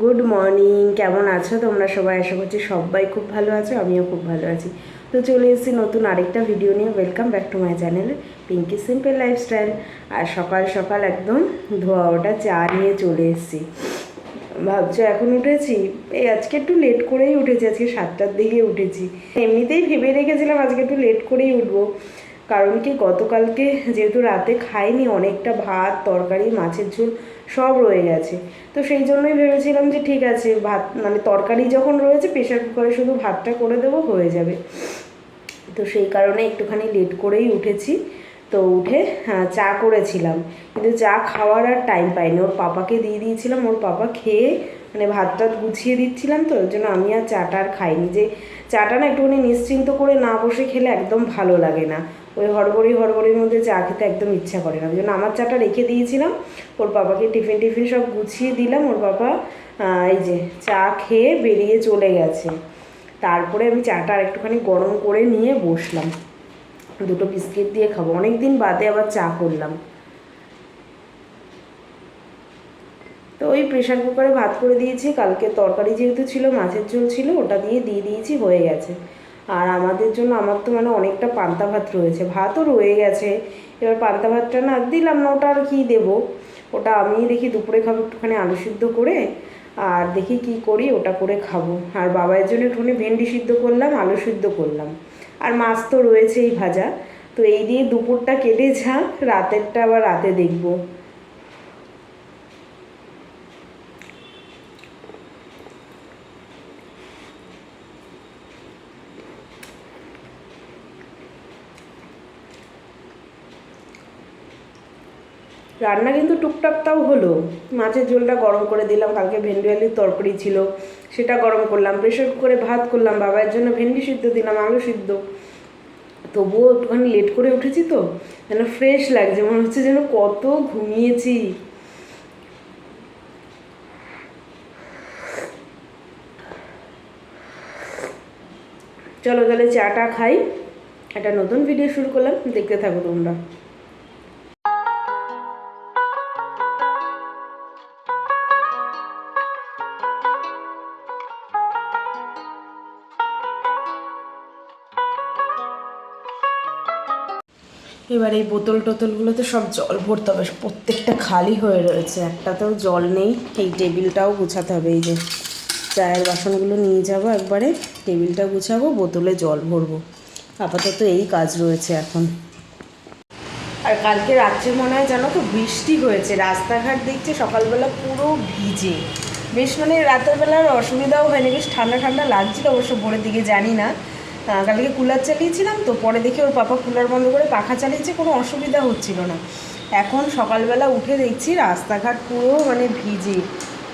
Good morning, কেমন আছো তোমরা সবাই? আশা করছি সবাই খুব ভালো আছো, আমিও খুব ভালো আছি। তো চলে এসেছি নতুন আরেকটা ভিডিও নিয়ে। Welcome back to my channel Pinky simple lifestyle. আর সকাল সকাল একদম ধোয়া ওটা চা নিয়ে চলে এসেছি। ভাবছো এখন উঠেছি? এই আজকে একটু লেট করেই উঠেছি, আজকে 7টার দিকে উঠেছি। এমনিতেই ভেবে রেখেছিলাম আজকে একটু লেট করেই উঠবো, কারণ কি গতকালকে যেহেতু রাতে খাইনি, অনেকটা ভাত তরকারি মাছের ঝোল সব রয়ে গেছে। তো সেই জন্যই ভেবেছিলাম যে ঠিক আছে, ভাত মানে তরকারি যখন রয়েছে প্রেশার কুকারে শুধু ভাতটা করে দেবো, হয়ে যাবে। তো সেই কারণে একটুখানি লেট করেই উঠেছি। তো উঠে চা করেছিলাম, কিন্তু চা খাওয়ার আর টাইম পাইনি। ওর পাপাকে দিয়ে দিয়েছিলাম, ওর পাপা খেয়ে মানে ভাত টাত গুছিয়ে দিচ্ছিলাম, তো ওই জন্য আমি আর চাটা আর খাইনি। যে চাটা না একটুখানি নিশ্চিন্ত করে না বসে খেলে একদম ভালো লাগে না, ওই হড়বড়ির মধ্যে চা খেতে একদম ইচ্ছা করে না। ওই জন্য আমার চাটা রেখে দিয়েছিলাম, ওর পাপাকে টিফিন সব গুছিয়ে দিলাম। ওর পাপা এই যে চা খেয়ে বেরিয়ে চলে গেছে। তারপরে আমি চাটা আর একটুখানি গরম করে নিয়ে বসলাম, দুটো বিস্কিট দিয়ে খাবো, অনেক দিন বাদে আবার চা করলাম। তো ওই প্রেশার কুকারে ভাত করে দিয়েছি, কালকে তরকারি যেহেতু ছিল, মাছের ঝোল ছিল, ওটা দিয়ে দিয়েছি, হয়ে গেছে। আর আমাদের জন্য, আমার তো মানে অনেকটা পান্তা ভাত রয়েছে, ভাতও রয়ে গেছে। এবার পান্তা ভাতটা না দিলাম না, ওটা আর কি দেবো, ওটা আমি দেখি দুপুরে খাবো একটুখানি আলু সিদ্ধ করে, আর দেখি কি করি, ওটা করে খাবো। আর বাবার জন্য একটুখানি ভেন্ডি সিদ্ধ করলাম, আলু সিদ্ধ করলাম, আর মাছ তো রয়েছেই ভাজা। তো এই দিয়ে দুপুরটা কেটে যাক, রাতেরটা আবার রাতে দেখবো। রান্না কিন্তু টুকটাক তাও হলো। মাছের ঝোলটা গরম করে দিলাম, কালকে ভেন্ডি আলুর তরকারি ছিল সেটা গরম করলাম, প্রেশার কুকারে ভাত করলাম, বাবার জন্য ভেন্ডি সিদ্ধ দিলাম, আলু সিদ্ধ। তবুও একটুখানি লেট করে উঠেছি, তো যেন ফ্রেশ লাগছে, মনে হচ্ছে যেন কত ঘুমিয়েছি। চলো তাহলে চাটা খাই, একটা নতুন ভিডিও শুরু করলাম, দেখতে থাকো তোমরা। এবার এই বোতল টোতলগুলোতে সব জল ভরতে হবে, প্রত্যেকটা খালি হয়ে রয়েছে, একটাতেও জল নেই। এই টেবিলটাও গুছাতে হবে, এই যে চায়ের বাসনগুলো নিয়ে যাবো একবারে, টেবিলটা গুছাবো, বোতলে জল ভরবো। আপাতত এই কাজ রয়েছে এখন। আর কালকে রাত্রে মনে হয় জানো তো বৃষ্টি হয়েছে, রাস্তাঘাট দেখছে সকালবেলা পুরো ভিজে। বেশ মানে রাতের বেলার অসুবিধাও হয়নি, বেশ ঠান্ডা ঠান্ডা লাগছিলো অবশ্য। ভোরের দিকে জানি না, কালকে কুলার চালিয়েছিলাম, তো পরে দেখি ওর পাপা কুলার বন্ধ করে পাখা চালিয়েছে, কোনো অসুবিধা হচ্ছিল না। এখন সকালবেলা উঠে দেখছি রাস্তাঘাট পুরো মানে ভিজে,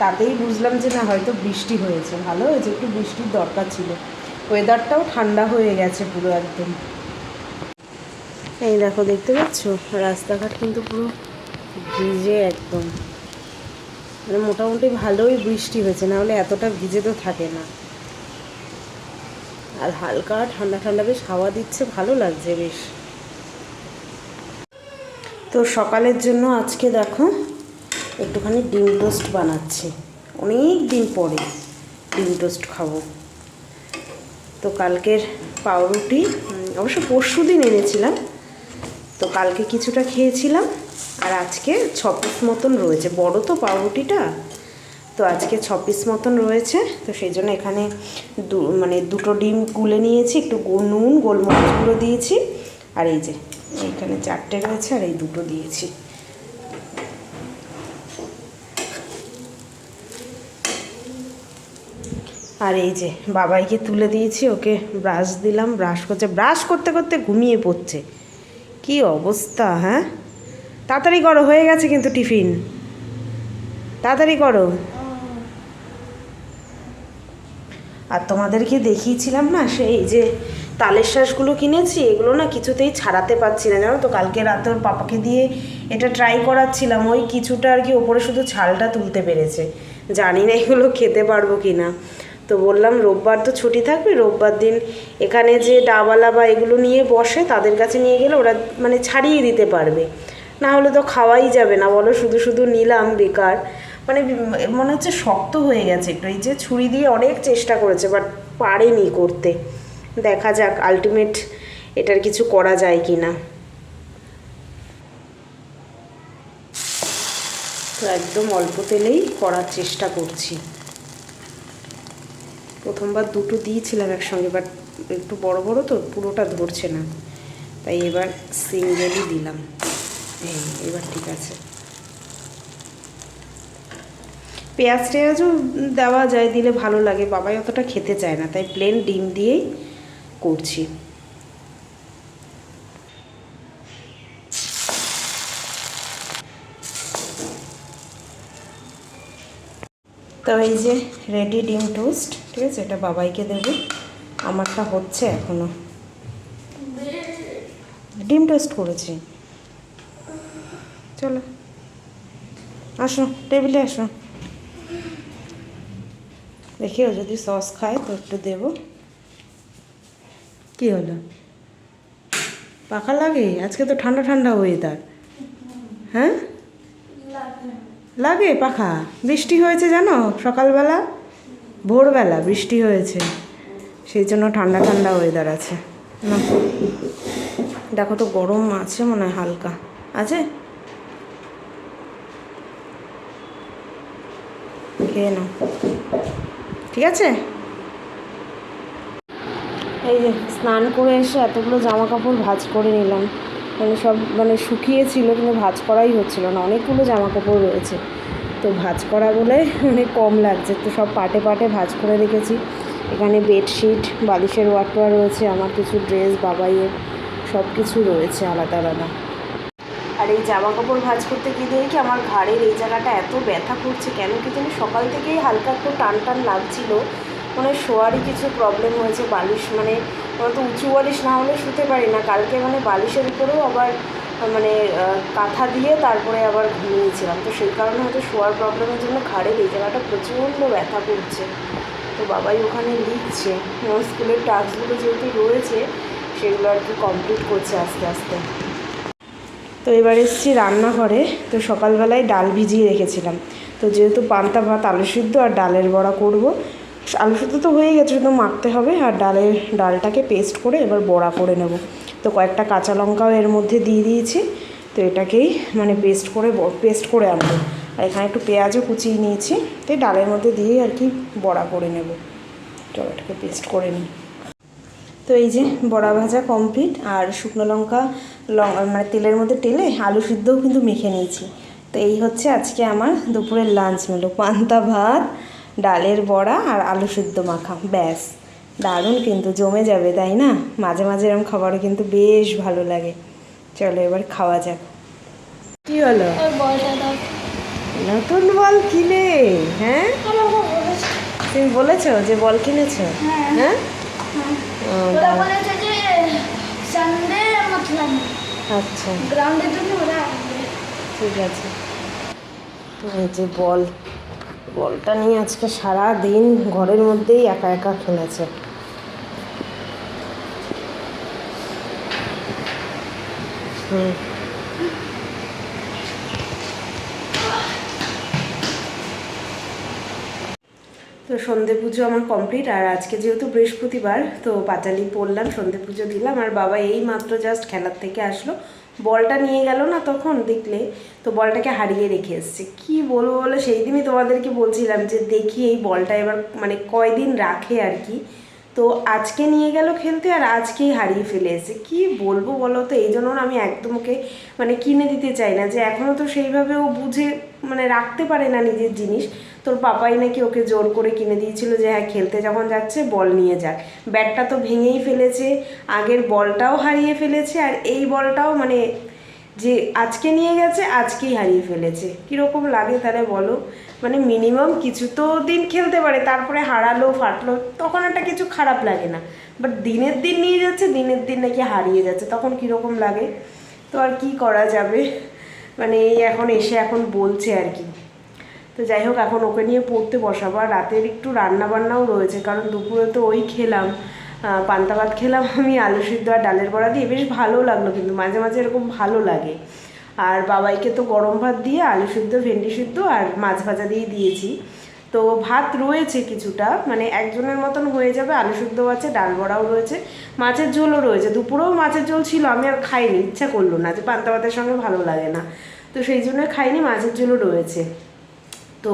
তাতেই বুঝলাম যে না হয়তো বৃষ্টি হয়েছে। ভালো হয়েছে, একটু বৃষ্টির দরকার ছিল, ওয়েদারটাও ঠান্ডা হয়ে গেছে পুরো একদম। এই দেখো, দেখতে পাচ্ছ রাস্তাঘাট কিন্তু পুরো ভিজে একদম, মানে মোটামুটি ভালোই বৃষ্টি হয়েছে, না হলে এতটা ভিজে তো থাকে না। আর হালকা ঠান্ডা ঠান্ডা বেশ হাওয়া দিচ্ছে, ভালো লাগছে বেশ। তো সকালের জন্য আজকে দেখো একটুখানি ডিম টোস্ট বানাচ্ছি, অনেক দিন পরে ডিম টোস্ট খাবো। তো কালকের পাউরুটি অবশ্য পরশু দিন এনেছিলাম, তো কালকে কিছুটা খেয়েছিলাম, আর আজকে 6 পিস মতন রয়েছে, বড় তো পাউরুটিটা, তো আজকে 6 পিস মতন রয়েছে। তো সেই জন্য এখানে দুটো ডিম গুলে নিয়েছি, একটু নুন গোলমরিচ গুঁড়ো দিয়েছি, আর এই যে এইখানে 4টে রয়েছে, আর এই দুটো দিয়েছি। আর এই যে বাবাইকে তুলে দিয়েছি, ওকে ব্রাশ দিলাম, ব্রাশ করছে, ব্রাশ করতে করতে ঘুমিয়ে পড়ছে, কি অবস্থা। হ্যাঁ তাড়াতাড়ি করো, হয়ে গেছে কিন্তু টিফিন, তাড়াতাড়ি করো। আর তোমাদেরকে দেখিয়েছিলাম না সেই যে তালের শ্বাসগুলো কিনেছি, এগুলো না কিছুতেই ছাড়াতে পারছি না জানো তো। কালকে রাতে ওর পাপাকে দিয়ে এটা ট্রাই করাচ্ছিলাম, ওই কিছুটা আর কি ওপরে শুধু ছালটা তুলতে পেরেছে, জানি না এগুলো খেতে পারবো কি না। তো বললাম রোববার তো ছুটি থাকবে, রোববার দিন এখানে যে ডাবালা বা এগুলো নিয়ে বসে তাদের কাছে নিয়ে গেলে ওরা মানে ছাড়িয়ে দিতে পারবে, না হলে তো খাওয়াই যাবে না বলো, শুধু শুধু নিলাম বেকার। মানে মনে হচ্ছে শক্ত হয়ে গেছে একটু। এই যে ছুরি দিয়ে অনেক চেষ্টা করেছে বাট পারেনি করতে। দেখা যাক আলটিমেট এটার কিছু করা যায় কি না। তো একদম অল্প তেলেই করার চেষ্টা করছি। প্রথমবার দুটো দিয়েছিলাম একসঙ্গে, বাট একটু বড় বড় তো পুরোটা ধরছে না, তাই এবার সিঙ্গেলই দিলাম। এবার ঠিক আছে। পেঁয়াজ টেয়াজও দেওয়া যায়, দিলে ভালো লাগে, বাবাই অতটা খেতে চায় না, তাই প্লেন ডিম দিয়েই করছি। তো এই যে রেডি ডিম টোস্ট, ঠিক আছে, এটা বাবাইকে দেবো, আমারটা হচ্ছে এখনো। ডিম টোস্ট করেছি। চলো আসো, টেবিলে আসো। দেখিও যদি সস খায় তো একটু দেবো। কি হলো, পাখা লাগে? আজকে তো ঠান্ডা ঠান্ডা ওয়েদার। হ্যাঁ লাগে পাখা। বৃষ্টি হয়েছে জানো, সকালবেলা ভোরবেলা বৃষ্টি হয়েছে, সেই জন্য ঠান্ডা ঠান্ডা ওয়েদার আছে না। দেখো তো গরম আছে মনে হয়, হালকা আছে। খেয়ে নাও, ঠিক আছে। এই যে স্নান করে এসে এতগুলো জামা কাপড় ভাঁজ করে নিলাম, মানে সব মানে শুকিয়েছিল কিন্তু ভাঁজ করাই হচ্ছিল না, অনেকগুলো জামা কাপড় রয়েছে, তো ভাঁজ করা বলে অনেক কম লাগছে, তো সব পাটে পাটে ভাঁজ করে রেখেছি। এখানে বেডশিট, বালিশের ওয়াটওয়া রয়েছে, আমার কিছু ড্রেস, বাবাইয়ের সব কিছু রয়েছে আলাদা আলাদা। আর এই জামা কাপড় ভাঁজ করতে গিয়ে দেখি আমার ঘাড়ের এই জায়গাটা এত ব্যথা করছে কেন কি জানি, সকাল থেকেই হালকা একটু টান টান লাগছিল, মানে শোয়ারই কিছু প্রবলেম হয়েছে। বালিশ মানে তো উঁচু বালিশ না হলে শুতে পারি না, কালকে মানে বালিশের উপরেও আবার মানে কাঁথা দিয়ে তারপরে আবার ঘুমিয়েছিলাম, তো সেই কারণে হয়তো শোয়ার প্রবলেমের জন্য ঘাড়ের এই জায়গাটা প্রচণ্ড ব্যথা করছে। তো বাবাই ওখানে লিখছে, স্কুলের টাস্কগুলো যেহেতু রয়েছে সেগুলো আর কি কমপ্লিট করছে আস্তে আস্তে। তো এবার এসেছি রান্নাঘরে, তো সকালবেলায় ডাল ভিজিয়ে রেখেছিলাম, তো যেহেতু পান্তা ভাত, আলু সিদ্ধ আর ডালের বড়া করব। আলু সিদ্ধ তো হয়ে গেছে, শুধু মাখতে হবে, আর ডালটাকে পেস্ট করে এবার বড়া করে নেব। তো কয়েকটা কাঁচা লঙ্কাও এর মধ্যে দিয়ে দিয়েছি, তো এটাকেই মানে পেস্ট করে আনবো। আর এখানে একটু পেঁয়াজও কুচিয়ে নিয়েছি, তো ডালের মধ্যে দিয়েই আর কি বড়া করে নেব। চলো এটাকে পেস্ট করে নিই। তো এই যে বড়া ভাজা কমপ্লিট, আর শুকনো লঙ্কা মানে তেলের মধ্যে টেলে আলু সিদ্ধও কিন্তু মেখে নিয়েছি। তো এই হচ্ছে আজকে আমার দুপুরের লাঞ্চ মেনু, পান্তা ভাত, ডালের বড়া আর আলু সিদ্ধ মাখা, ব্যাস। দারুণ কিন্তু, জমে যাবে তাই না? মাঝে মাঝে এরকম খাবারও কিন্তু বেশ ভালো লাগে। চলো এবার খাওয়া যাক। কি হলো, নতুন বল কিনে? হ্যাঁ তুমি বলেছো যে বল কিনেছো? হ্যাঁ আচ্ছা ঠিক আছে। তো এই যে বলটা নিয়ে আজকে সারা দিন ঘরের মধ্যেই একা একা খেলেছে। তো সন্ধে পুজো আমার কমপ্লিট, আর আজকে যেহেতু বৃহস্পতিবার তো পাঁচালি পড়লাম, সন্ধে পুজো দিলাম, আর বাবা এই মাত্র জাস্ট খেলার থেকে আসলো, বলটা নিয়ে গেল না তখন দেখলে, তো বলটাকে হারিয়ে রেখে এসছে। কি বলবো বলো, সেই দিনই তোমাদেরকে বলছিলাম যে দেখি এই বলটা এবার মানে কয়দিন রাখে আর কি। তো আজকে নিয়ে গেল খেলতে, আর আজকেই হারিয়ে ফেলে এসেছে। কি বলবো বলো তো, এই জন্য আমি একদম ওকে মানে কিনে দিতে চাই না, যে এখনও তো সেইভাবে ও বুঝে মানে রাখতে পারে না নিজের জিনিস। তোর পাপাই নাকি ওকে জোর করে কিনে দিয়েছিল যে হ্যাঁ খেলতে যখন যাচ্ছে বল নিয়ে যাক। ব্যাটটা তো ভেঙেই ফেলেছে, আগের বলটাও হারিয়ে ফেলেছে, আর এই বলটাও মানে যে আজকে নিয়ে গেছে আজকেই হারিয়ে ফেলেছে। কীরকম লাগে তাহলে বলো? মানে মিনিমাম কিছু তো দিন খেলতে পারে, তারপরে হারালো ফাটলো তখন একটা কিছু খারাপ লাগে না, বাট দিনের দিন নিয়ে যাচ্ছে, দিনের দিন নাকি হারিয়ে যাচ্ছে, তখন কীরকম লাগে। তো আর কি করা যাবে, মানে এই এখন এসে এখন বলছে আর কি। তো যাই হোক, এখন ওকে নিয়ে পড়তে বসাবো, আর রাতের একটু রান্না বান্নাও রয়েছে, কারণ দুপুরে তো ওই খেলাম, পান্তা ভাত খেলাম আমি আলু সিদ্ধ আর ডালের বড়া দিয়ে, বেশ ভালো লাগলো, কিন্তু মাঝে মাঝে এরকম ভালো লাগে। আর বাবাইকে তো গরম ভাত দিয়ে আলু সিদ্ধ, ভেন্ডি সিদ্ধ আর মাছ ভাজা দিয়ে দিয়েছি। তো ভাত রয়েছে কিছুটা, মানে একজনের মতন হয়ে যাবে। আলু সিদ্ধও আছে, ডাল বড়াও রয়েছে, মাছের ঝোলও রয়েছে। দুপুরেও মাছের ঝোল ছিল, আমি আর খাইনি, ইচ্ছা করলো না, যে পান্তা ভাতের সঙ্গে ভালো লাগে না, তো সেই জন্য খাইনি। মাছের ঝোলও রয়েছে। তো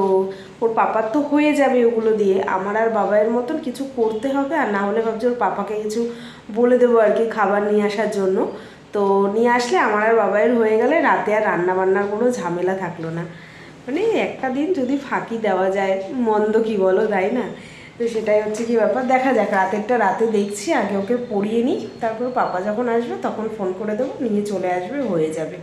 ওর পাপার তো হয়ে যাবে ওগুলো দিয়ে, আমার আর বাবাইয়ের মতন কিছু করতে হবে। আর না হলে ভাবছি ওর পাপাকে কিছু বলে দেবো আর কি খাবার নিয়ে আসার জন্য। তো নিয়ে আসলে আমার আর বাবাইয়ের হয়ে গেলে রাতে আর রান্না বান্নার কোনো ঝামেলা থাকলো না। মানে একটা দিন যদি ফাঁকি দেওয়া যায়, মন্দ কি বলো, তাই না? তো সেটাই হচ্ছে কি ব্যাপার। দেখা যাক, রাতেরটা রাতে দেখছি, আগে ওকে পড়িয়ে নিই, তারপর পাপা যখন আসবে তখন ফোন করে দেবো, নিয়ে চলে আসবে, হয়ে যাবে।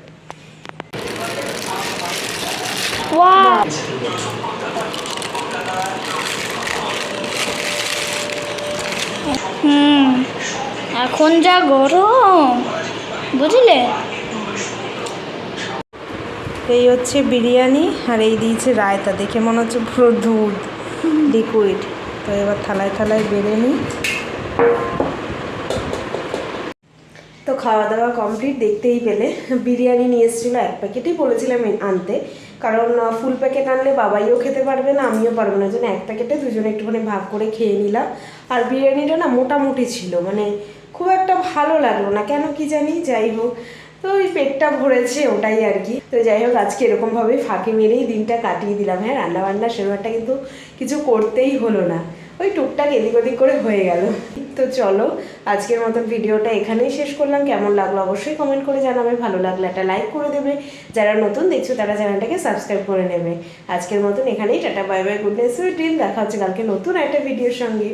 এখন যা গরম, বুঝলে? এই হচ্ছে বিরিয়ানি, আর এই দিয়েছে রায়তা। দেখে মনে হচ্ছে পুরো দুধ লিকুইড। তো এবার থালায় থালায় বেড়ে নিই। তো খাওয়া দাওয়া কমপ্লিট। দেখতেই পেলে বিরিয়ানি নিয়ে এসেছিলো 1 প্যাকেটই বলেছিলাম আনতে, কারণ ফুল প্যাকেট আনলে বাবাইও খেতে পারবে না, আমিও পারবো না, জন্য 1 প্যাকেটে দুজনে একটুখানি ভাগ করে খেয়ে নিলাম। আর বিরিয়ানিটা না মোটামুটি ছিল, মানে খুব একটা ভালো লাগলো না, কেন কি জানি। যাই হোক, তো ওই পেটটা ভরেছে, ওটাই আর কি। তো যাই হোক, আজকে এরকমভাবেই ফাঁকি মেরেই দিনটা কাটিয়ে দিলাম। হ্যাঁ, রান্নাবান্না সেরকমটা কিন্তু কিছু করতেই হলো না, ওই টুকটাক এদিক ওদিক করে হয়ে গেল। তো চলো, আজকের মতন ভিডিওটা এখানেই শেষ করলাম। কেমন লাগলো অবশ্যই কমেন্ট করে জানাবে, ভালো লাগলে একটা লাইক করে দেবে, যারা নতুন দেখছো তারা চ্যানেলটাকে সাবস্ক্রাইব করে নেবে। আজকের মতন এখানেই tata, bye bye, good night, sweet dream. দেখা হচ্ছে কালকে নতুন একটা ভিডিওর সঙ্গে।